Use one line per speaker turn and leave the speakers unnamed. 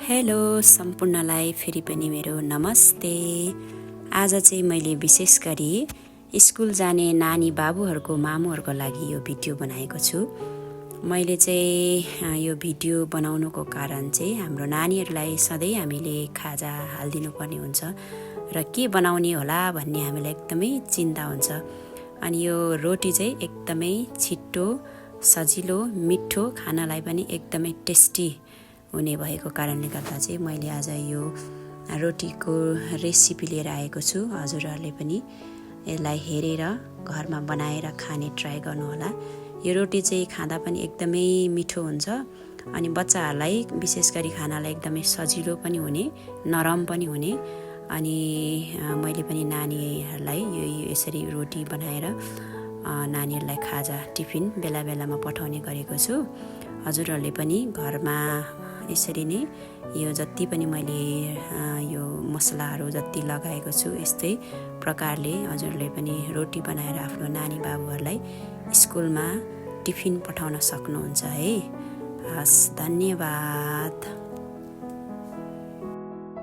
Hello सम्पूर्णलाई फेरि पनि मेरो नमस्ते। आज चाहिँ मैले विशेष गरी स्कुल जाने नानी बाबुहरूको मामुहरूको लागि यो भिडियो बनाएको छु। मैले चाहिँ यो भिडियो बनाउनुको कारण चाहिँ हाम्रो नानीहरूलाई सधैँ हामीले खाजा हालिदिनु पर्ने हुन्छ र के बनाउने होला भन्ने हामीलाई एकदमै चिन्ता हुन्छ। अनि यो रोटी चाहिँ एकदमै छिटो, सजिलो, मिठो, खानालाई पनि एकदमै टेस्टी हुने भएको कारणले गर्दा चाहिँ मैले आज यो रोटीको रेसिपी लिएर आएको छु। हजुरहरूले पनि यसलाई हेरेर घरमा बनाएर खाने ट्राई गर्नुहोला। यो रोटी चाहिँ खाँदा पनि एकदमै मिठो हुन्छ अनि बच्चाहरूलाई विशेष गरी खानालाई एकदमै सजिलो पनि हुने, नरम पनि हुने। अनि मैले पनि नानीहरूलाई यो यसरी रोटी बनाएर नानीहरूलाई खाजा टिफिन बेला बेलामा पठाउने गरेको छु। हजुरहरूले पनि घरमा यसरी नै यो जति पनि मैले यो मसलाहरू जति लगाएको छु यस्तै प्रकारले हजुरले पनि रोटी बनाएर आफ्नो नानी बाबुहरूलाई स्कुलमा टिफिन पठाउन सक्नुहुन्छ है। हस्, धन्यवाद।